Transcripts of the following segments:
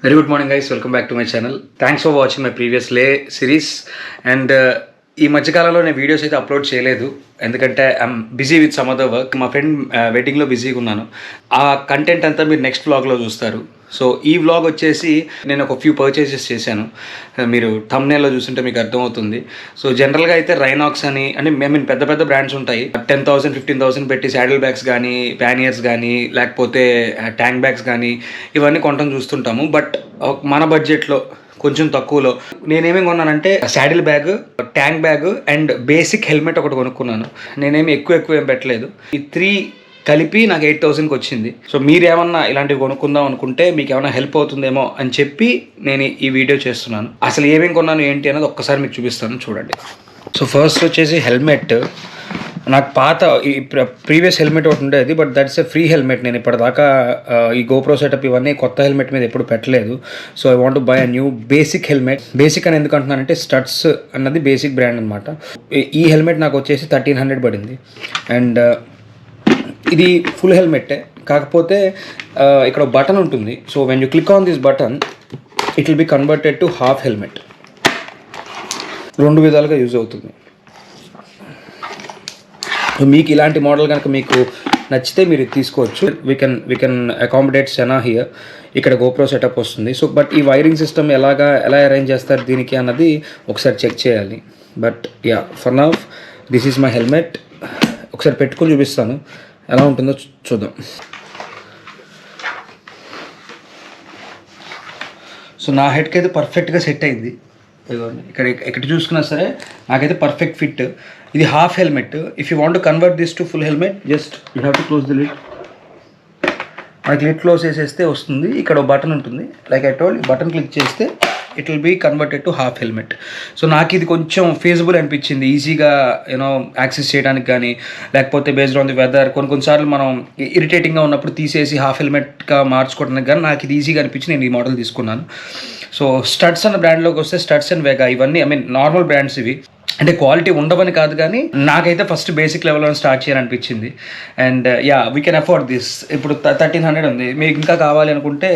Very good morning, guys. Welcome back to my channel. Thanks for watching my previous lay series. And ఈ మధ్యకాలంలో నేను videos అయితే upload చేయలేదు, ఎందుకంటే I'm busy with some other work. మా friend వెడ్డింగ్లో బిజీగా ఉన్నాను. ఆ కంటెంట్ అంతా మీరు నెక్స్ట్ వ్లాగ్లో చూస్తారు. సో ఈ వ్లాగ్ వచ్చేసి నేను ఒక ఫ్యూ పర్చేసెస్ చేశాను. మీరు థంబ్నెయిల్లో చూస్తుంటే మీకు అర్థమవుతుంది. సో జనరల్గా అయితే రైనాక్స్ అని అంటే పెద్ద పెద్ద బ్రాండ్స్ ఉంటాయి. 10,000 15,000 పెట్టి శాడిల్ బ్యాగ్స్ కానీ, ప్యానియర్స్ కానీ, లేకపోతే ట్యాంక్ బ్యాగ్స్ కానీ ఇవన్నీ కొనడం చూస్తుంటాము. బట్ మన బడ్జెట్లో కొంచెం తక్కువలో నేనేమేమి కొన్నానంటే saddle bag, tank bag and basic helmet ఒకటి కొనుక్కున్నాను. నేనేమి ఎక్కువ ఏం పెట్టలేదు. ఈ 3 కలిపి నాకు 8,000కి వచ్చింది. సో మీరు ఏమన్నా ఇలాంటివి కొనుక్కుందాం అనుకుంటే మీకు ఏమైనా హెల్ప్ అవుతుందేమో అని చెప్పి నేను ఈ వీడియో చేస్తున్నాను. అసలు ఏమేమి కొన్నాను ఏంటి అనేది ఒక్కసారి మీకు చూపిస్తాను, చూడండి. సో ఫస్ట్ వచ్చేసి హెల్మెట్. నాకు పాత ఈ ప్రీవియస్ హెల్మెట్ ఒకటి ఉండేది, but that's a free helmet. నేను ఇప్పటిదాకా ఈ గోప్రో సెటప్ ఇవన్నీ కొత్త హెల్మెట్ మీద ఎప్పుడు పెట్టలేదు. So I want to buy a new basic helmet. Basic అని ఎందుకు అంటున్నానంటే స్టడ్స్ అన్నది బేసిక్ బ్రాండ్ అనమాట. ఈ హెల్మెట్ నాకు వచ్చేసి 1,300 పడింది. అండ్ ఇది ఫుల్ హెల్మెట్టే, కాకపోతే ఇక్కడ బటన్ ఉంటుంది. So when you click on this button it will be converted to half helmet. 2 విధాలుగా యూజ్ అవుతుంది. మీకు ఇలాంటి మోడల్ కనుక మీకు నచ్చితే మీరు తీసుకోవచ్చు. వీ కెన్ అకామిడేట్ సెనా హియర్. ఇక్కడ గోప్రో సెటప్ వస్తుంది. సో బట్ ఈ వైరింగ్ సిస్టమ్ ఎలా అరేంజ్ చేస్తారు దీనికి అన్నది ఒకసారి చెక్ చేయాలి. But yeah, for now this is my helmet. ఒకసారి పెట్టుకొని చూపిస్తాను ఎలా ఉంటుందో చూద్దాం. సో నా హెడ్కి అయితే పర్ఫెక్ట్గా సెట్ అయింది. ఇక్కడ చూసుకున్నా సరే నాకైతే పర్ఫెక్ట్ ఫిట్. ఇది half helmet. If you want to convert this to full helmet just you have to close the lid. మనకి లిడ్ క్లోజ్ చేసేస్తే వస్తుంది. ఇక్కడ బటన్ ఉంటుంది, like I told. Button click చేస్తే it will be converted to half helmet. So నాకు ఇది కొంచెం feasible అనిపించింది. ఈజీగా యూనో యాక్సెస్ చేయడానికి కానీ, లేకపోతే బేస్డ్ ఆన్ ది వెదర్ కొన్నిసార్లు మనం ఇరిటేటింగ్గా ఉన్నప్పుడు తీసేసి హాఫ్ హెల్మెట్గా మార్చుకోవడానికి కానీ నాకు ఇది ఈజీగా అనిపించి నేను ఈ మోడల్ తీసుకున్నాను. సో స్టడ్స్ అన్న బ్రాండ్లోకి వస్తే స్టడ్స్ అండ్ వేగా ఇవన్నీ నార్మల్ బ్రాండ్స్ ఇవి. అంటే క్వాలిటీ ఉండవని కాదు, కానీ నాకైతే ఫస్ట్ బేసిక్ లెవెల్లో స్టార్ట్ చేయాలనిపించింది. And yeah, we can afford this. ఇప్పుడు 1,300 ఉంది. మీకు ఇంకా కావాలి అనుకుంటే,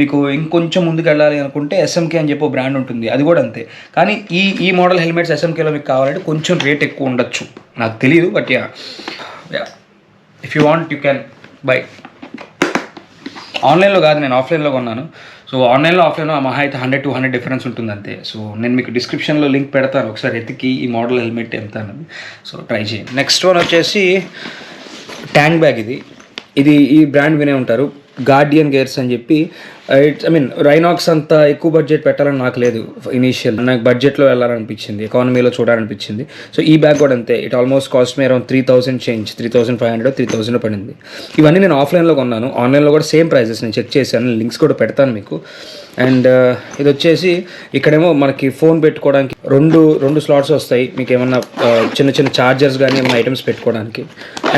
మీకు ఇంకొంచెం ముందుకు వెళ్ళాలి అనుకుంటే ఎస్ఎంకే అని చెప్పి బ్రాండ్ ఉంటుంది, అది కూడా అంతే. కానీ ఈ మోడల్ హెల్మెట్స్ ఎస్ఎంకేలో మీకు కావాలంటే కొంచెం రేట్ ఎక్కువ ఉండొచ్చు, నాకు తెలియదు. But yeah, if you want you can buy. ఆన్లైన్లో కాదు, నేను ఆఫ్లైన్లో కొన్నాను. సో ఆన్లైన్లో ఆఫ్లైన్లో మహా అయితే 100-200 డిఫరెన్స్ ఉంటుంది అంతే. సో నేను మీకు డిస్క్రిప్షన్లో లింక్ పెడతాను, ఒకసారి ఎత్తికి ఈ మోడల్ హెల్మెట్ ఎంత అన్నది. సో ట్రై చేయండి. నెక్స్ట్ వన్ వచ్చేసి ట్యాంక్ బ్యాగ్. ఇది ఈ బ్రాండ్ వినే ఉంటారు, గార్డియన్ గేర్స్ అని చెప్పి. రైనాక్స్ అంత ఎక్కువ బడ్జెట్ పెట్టాలని నాకు లేదు. ఇనీషియల్ నాకు బడ్జెట్లో వెళ్ళాలనిపించింది, ఎకానమీలో చూడాలనిపించింది. సో ఈ బ్యాగ్ కూడా అంతే. It almost cost me around 3,000 change, 3,500 3,000 పడింది. ఇవన్నీ నేను ఆఫ్లైన్లో కొన్నాను. ఆన్లైన్లో కూడా సేమ్ ప్రైజెస్ నేను చెక్ చేశాను, లింక్స్ కూడా పెడతాను మీకు. అండ్ ఇది వచ్చేసి ఇక్కడేమో మనకి ఫోన్ పెట్టుకోవడానికి రెండు స్లాట్స్ వస్తాయి. మీకు ఏమన్నా చిన్న ఛార్జర్స్ కానీ ఏమైనా ఐటమ్స్ పెట్టుకోవడానికి.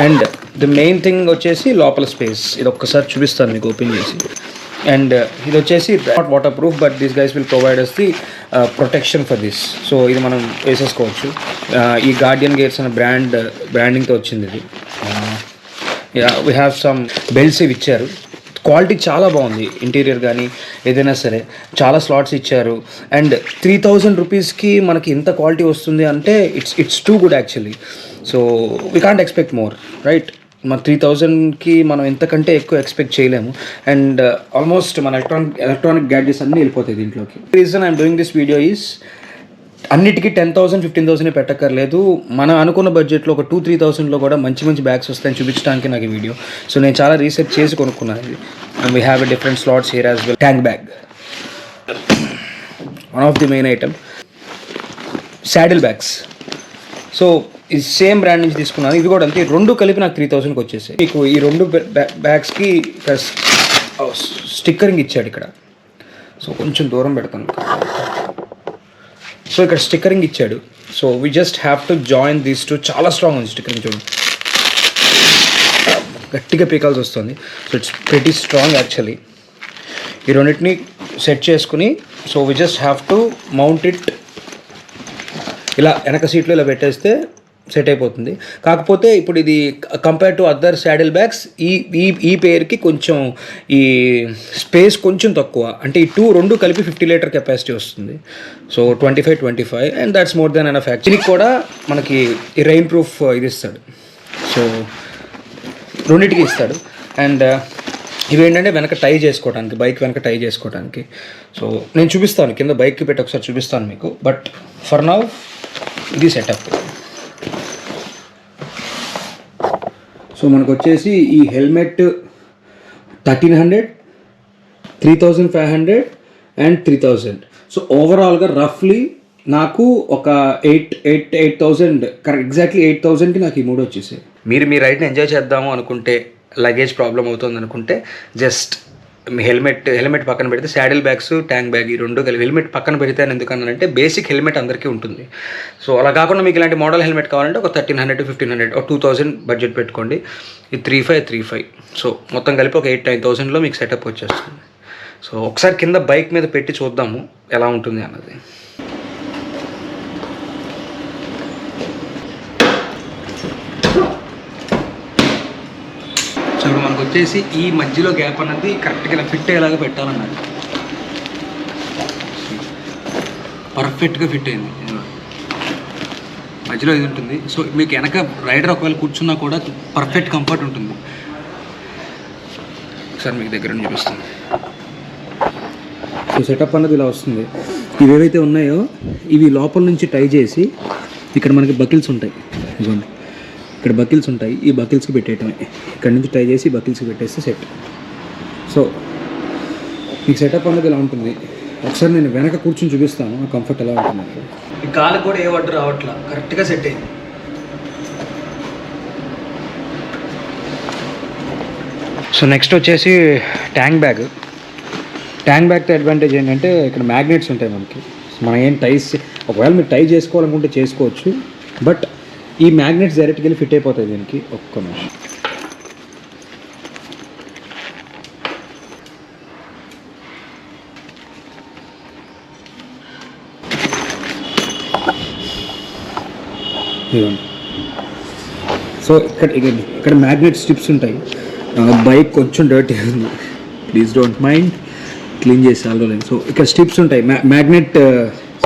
అండ్ ది మెయిన్ థింగ్ వచ్చేసి లోపల స్పేస్. ఇది ఒక్కసారి చూపిస్తాను మీకు ఓపెన్ చేసి. అండ్ ఇది వచ్చేసి not waterproof, but these guys will provide us the protection for this. So ఇది మనం వేసేసుకోవచ్చు. ఈ గార్డియన్ గేర్స్ అనే బ్రాండింగ్తో వచ్చింది ఇది. వీ హ్యావ్ సమ్ బెల్ట్స్ ఇవి ఇచ్చారు. క్వాలిటీ చాలా బాగుంది. ఇంటీరియర్ కానీ ఏదైనా సరే చాలా స్లాట్స్ ఇచ్చారు. అండ్ 3,000 రూపీస్కి మనకి ఇంత క్వాలిటీ వస్తుంది అంటే it's too good actually. So we can't expect more, right? మన 3,000కి మనం ఇంతకంటే ఎక్కువ ఎక్స్పెక్ట్ చేయలేము. అండ్ ఆల్మోస్ట్ మన ఎలక్ట్రానిక్ గ్యాడ్జెట్స్ అన్నీ వెళ్ళిపోతాయి దీంట్లోకి. Reason I'm doing this video is అన్నిటికీ 10,000 15,000 పెట్టక్కర్లేదు. మనం అనుకున్న బడ్జెట్లో ఒక 2-3,000లో కూడా మంచి బ్యాగ్స్ వస్తాయని చూపించడానికి నాకు ఈ వీడియో. సో నేను చాలా రీసెర్చ్ చేసి కొనుక్కున్నాను ఇది. And we have a different slots here as well. Tank bag one of the main item. Saddle bags. So ఈ సేమ్ బ్రాండ్ నుంచి తీసుకున్నాను. ఇది కూడా అంతే. 2 కలిపి నాకు 3,000కి వచ్చేసాయి. మీకు ఈ 2 బ్యాగ్స్కి స్టిక్కరింగ్ ఇచ్చాడు ఇక్కడ. సో కొంచెం దూరం పెడతాను. సో ఇక్కడ స్టిక్కరింగ్ ఇచ్చాడు. So we just have to join these two. చాలా స్ట్రాంగ్ ఉంది స్టిక్కరింగ్, చూడండి. గట్టిగా పీకాల్సి వస్తుంది. So it's very strong actually. ఈ రెండింటిని సెట్ చేసుకుని, so we just have to mount it. ఇలా వెనక సీట్లో ఇలా పెట్టేస్తే సెట్ అయిపోతుంది. కాకపోతే ఇప్పుడు ఇది compare to other saddle bags ఈ ఈ ఈ పేరుకి కొంచెం ఈ స్పేస్ కొంచెం తక్కువ. అంటే ఈ రెండు కలిపి 50 లీటర్ కెపాసిటీ వస్తుంది. So 25 and that's more than enough. దీనికి కూడా మనకి ఈ రెయిన్ ప్రూఫ్ ఇది ఇస్తాడు. సో రెండింటికి ఇస్తాడు. అండ్ ఇవేంటంటే వెనక టై చేసుకోవడానికి, బైక్ వెనక టై చేసుకోవడానికి. సో నేను చూపిస్తాను, కింద బైక్కి పెట్టి ఒకసారి చూపిస్తాను మీకు. బట్ ఫర్ నౌ ఇది సెటప్. సో మనకు వచ్చేసి ఈ హెల్మెట్ 1300, 3500 అండ్ 3000. సో ఓవరాల్గా రఫ్లీ నాకు ఒక 8,000 కరెక్ట్, ఎగ్జాక్ట్లీ 8,000కి నాకు ఈ 3 వచ్చేసాయి. మీరు మీ రైడ్ని ఎంజాయ్ చేద్దాము అనుకుంటే, లగేజ్ ప్రాబ్లం అవుతుంది అనుకుంటే, జస్ట్ మీ హెల్మెట్ పక్కన పెడితే శాడిల్ బ్యాగ్స్, ట్యాంక్ బ్యాగ్ ఈ 2 కలిపి హెల్మెట్ పక్కన పెడితే ఎందుకన్నానంటే బేసిక్ హెల్మెట్ అందరికీ ఉంటుంది. సో అలా కాకుండా మీకు ఇలాంటి మోడల్ హెల్మెట్ కావాలంటే ఒక 1300 to 1500 ఒక 2000 బడ్జెట్ పెట్టుకోండి. ఇది 35. సో మొత్తం కలిపి ఒక 8,000-9,000లో మీకు సెటప్ వచ్చేస్తుంది. సో ఒకసారి కింద బైక్ మీద పెట్టి చూద్దాము ఎలా ఉంటుంది అన్నది. సో ఇప్పుడు మనకు వచ్చేసి ఈ మధ్యలో గ్యాప్ అన్నది కరెక్ట్గా ఇలా ఫిట్ అయ్యేలాగా పెట్టాలన్నది. పర్ఫెక్ట్గా ఫిట్ అయింది. మధ్యలో ఇది ఉంటుంది. సో మీకు వెనక రైడర్ ఒకవేళ కూర్చున్నా కూడా పర్ఫెక్ట్ కంఫర్ట్ ఉంటుంది. ఒకసారి మీకు దగ్గర చూపిస్తాను. సో సెటప్ అన్నది ఇలా వస్తుంది. ఇవేవైతే ఉన్నాయో ఇవి లోపల నుంచి టై చేసి ఇక్కడ మనకి బకిల్స్ ఉంటాయి. ఇదిగోండి, ఇక్కడ బకిల్స్ ఉంటాయి. ఈ బకిల్స్కి పెట్టేయటమే. ఇక్కడ నుంచి టై చేసి బకిల్స్కి పెట్టేస్తే సెట్. సో మీకు సెటప్ అన్నది ఇలా ఉంటుంది. ఒకసారి నేను వెనక కూర్చొని చూపిస్తాను ఆ కంఫర్ట్ ఎలా ఉంటుంది. ఈ కాళ్ళకి కూడా ఏ వడ్డు రావట్లా, కరెక్ట్గా సెట్ అయింది. సో నెక్స్ట్ వచ్చేసి ట్యాంక్ బ్యాగ్తో అడ్వాంటేజ్ ఏంటంటే ఇక్కడ మ్యాగ్నెట్స్ ఉంటాయి మనకి. మనం ఏం ఒకవేళ మీరు టై చేసుకోవాలనుకుంటే చేసుకోవచ్చు. బట్ ఈ మ్యాగ్నెట్స్ డైరెక్ట్గా వెళ్ళి ఫిట్ అయిపోతాయి దీనికి. ఒక్క నిమిషం. సో ఇక్కడ మ్యాగ్నెట్ స్ట్రిప్స్ ఉంటాయి. బైక్ కొంచెం డర్టీ ఉంది, ప్లీజ్ డోంట్ మైండ్, క్లీన్ చేసి ఆల్రెడీ. సో ఇక్కడ స్ట్రిప్స్ ఉంటాయి, మ్యాగ్నెట్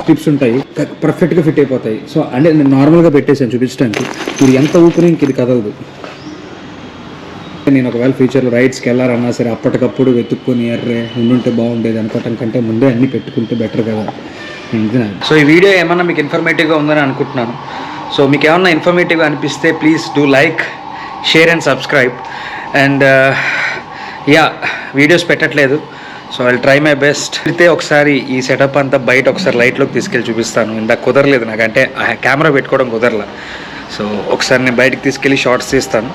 స్ట్రిప్స్ ఉంటాయి, పర్ఫెక్ట్గా ఫిట్ అయిపోతాయి. సో అంటే నేను నార్మల్గా పెట్టేసాను చూపించడానికి. మీరు ఎంత ఊపిరి ఇంక ఇది కదలదు. నేను ఒకవేళ ఫ్యూచర్లో రైడ్స్కి వెళ్ళాలన్నా సరే అప్పటికప్పుడు వెతుక్కొని ఉండుంటే బాగుండేది అనుకోవటం కంటే ముందే అన్నీ పెట్టుకుంటే బెటర్ కదా. సో ఈ వీడియో ఏమన్నా మీకు ఇన్ఫర్మేటివ్గా ఉందని అనుకుంటున్నాను. సో మీకు ఏమన్నా ఇన్ఫర్మేటివ్గా అనిపిస్తే please do like, share and subscribe. And videos పెట్టట్లేదు. So I try my best. అయితే ఒకసారి ఈ సెటప్ అంతా బయట ఒకసారి లైట్లోకి తీసుకెళ్ళి చూపిస్తాను. ఇందాక కుదరలేదు నాకు, అంటే కెమెరా పెట్టుకోవడం కుదరలా. సో ఒకసారి నేను బయటకు తీసుకెళ్ళి షార్ట్స్ తీస్తాను.